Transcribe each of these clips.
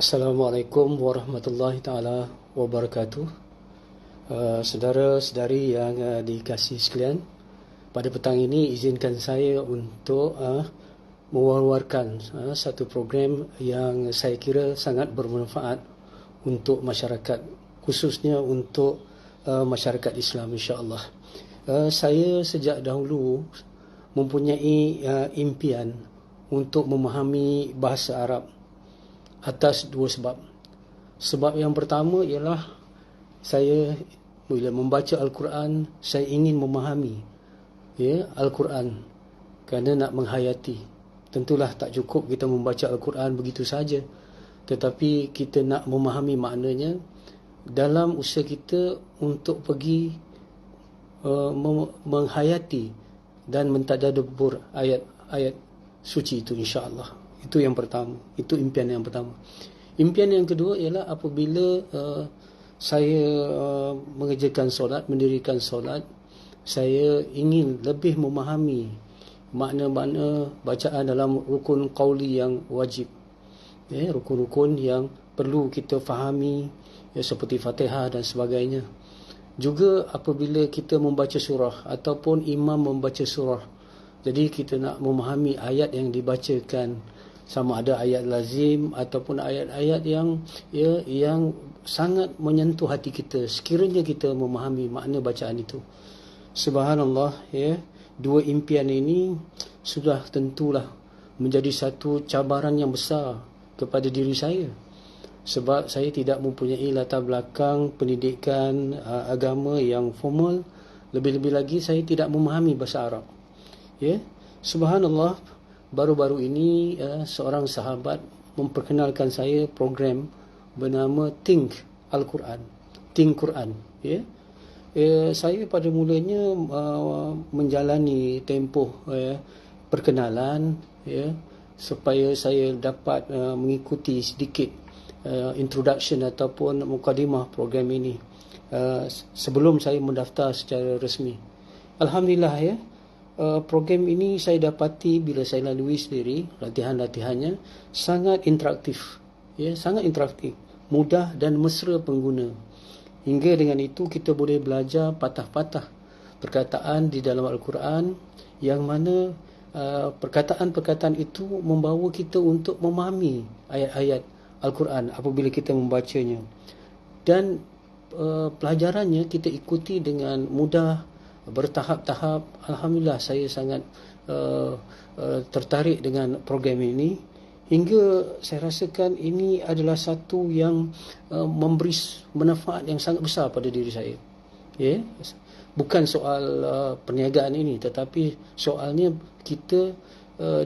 Assalamualaikum warahmatullahi taala wabarakatuh. Saudara-saudari yang dikasihi sekalian, pada petang ini izinkan saya untuk mewawarkan satu program yang saya kira sangat bermanfaat untuk masyarakat, khususnya untuk masyarakat Islam, insya-Allah. Saya sejak dahulu mempunyai impian untuk memahami bahasa Arab atas dua sebab. Sebab yang pertama ialah saya bila membaca Al-Quran, saya ingin memahami Al-Quran kerana nak menghayati. Tentulah tak cukup kita membaca Al-Quran begitu saja, tetapi kita nak memahami maknanya dalam usaha kita untuk pergi menghayati dan mentadabbur ayat-ayat suci itu, insya-Allah. Itu yang pertama, itu impian yang pertama. Impian yang kedua ialah apabila saya mengerjakan solat, mendirikan solat, saya ingin lebih memahami makna-makna bacaan dalam rukun qauli yang wajib, rukun-rukun yang perlu kita fahami, seperti Fatihah dan sebagainya. Juga apabila kita membaca surah ataupun imam membaca surah, jadi kita nak memahami ayat yang dibacakan, sama ada ayat lazim ataupun ayat-ayat yang sangat menyentuh hati kita sekiranya kita memahami makna bacaan itu. Subhanallah, dua impian ini sudah tentulah menjadi satu cabaran yang besar kepada diri saya, sebab saya tidak mempunyai latar belakang pendidikan agama yang formal. Lebih-lebih lagi saya tidak memahami bahasa Arab. Subhanallah, baru-baru ini seorang sahabat memperkenalkan saya program bernama Think Al-Quran, Think Quran. Saya pada mulanya menjalani tempoh perkenalan, supaya saya dapat mengikuti sedikit introduction ataupun mukadimah program ini sebelum saya mendaftar secara rasmi. Alhamdulillah, program ini saya dapati bila saya lalui sendiri latihan-latihannya sangat interaktif, sangat interaktif, mudah dan mesra pengguna. Hingga dengan itu kita boleh belajar patah-patah perkataan di dalam Al-Quran, yang mana perkataan-perkataan itu membawa kita untuk memahami ayat-ayat Al-Quran apabila kita membacanya. Dan pelajarannya kita ikuti dengan mudah, bertahap-tahap. Alhamdulillah, saya sangat tertarik dengan program ini, hingga saya rasakan ini adalah satu yang memberi manfaat yang sangat besar pada diri saya. Bukan soal perniagaan ini, tetapi soalnya kita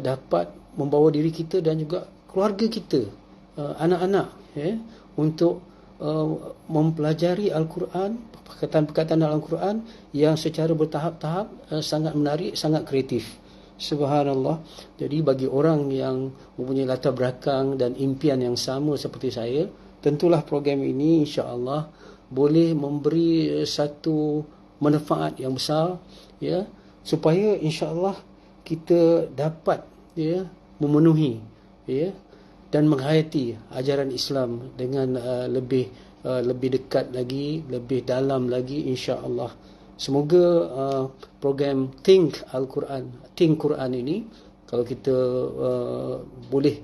dapat membawa diri kita dan juga keluarga kita, anak-anak, untuk mempelajari Al-Quran, perkataan-perkataan dalam Al-Quran yang secara bertahap-tahap sangat menarik, sangat kreatif. Subhanallah. Jadi bagi orang yang mempunyai latar belakang dan impian yang sama seperti saya, tentulah program ini insya-Allah boleh memberi satu manfaat yang besar, supaya insya-Allah kita dapat memenuhi dan menghayati ajaran Islam dengan lebih dekat lagi, lebih dalam lagi, insya-Allah. Semoga program Think Al-Quran, Think Quran ini, kalau kita boleh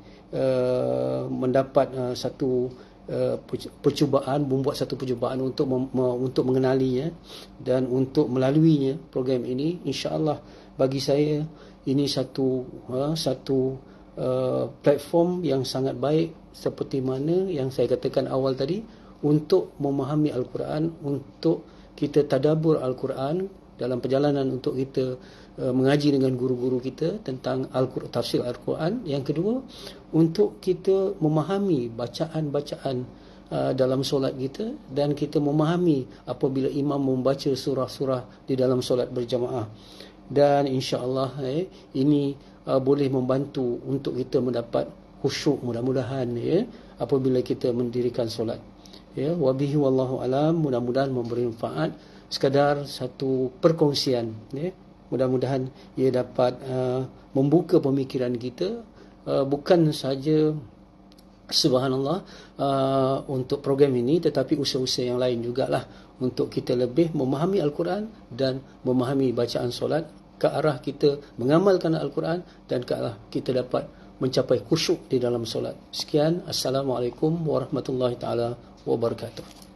mendapat satu percubaan, membuat satu percubaan untuk mengenalinya dan untuk melaluinya program ini, insya-Allah bagi saya ini satu platform yang sangat baik, seperti mana yang saya katakan awal tadi, untuk memahami Al-Quran, untuk kita tadabbur Al-Quran dalam perjalanan untuk kita mengaji dengan guru-guru kita tentang tafsir Al-Quran. Yang kedua, untuk kita memahami bacaan-bacaan dalam solat kita, dan kita memahami apabila imam membaca surah-surah di dalam solat berjamaah. Dan insya-Allah ini boleh membantu untuk kita mendapat khusyuk, mudah-mudahan apabila kita mendirikan solat. Wabihi wallahu alam, mudah-mudahan memberi manfaat, sekadar satu perkongsian, mudah-mudahan ia dapat membuka pemikiran kita, bukan saja subhanallah, untuk program ini, tetapi usaha-usaha yang lain jugalah untuk kita lebih memahami Al-Quran dan memahami bacaan solat ke arah kita mengamalkan Al-Quran dan ke arah kita dapat mencapai khusyuk di dalam solat. Sekian, Assalamualaikum warahmatullahi taala wabarakatuh.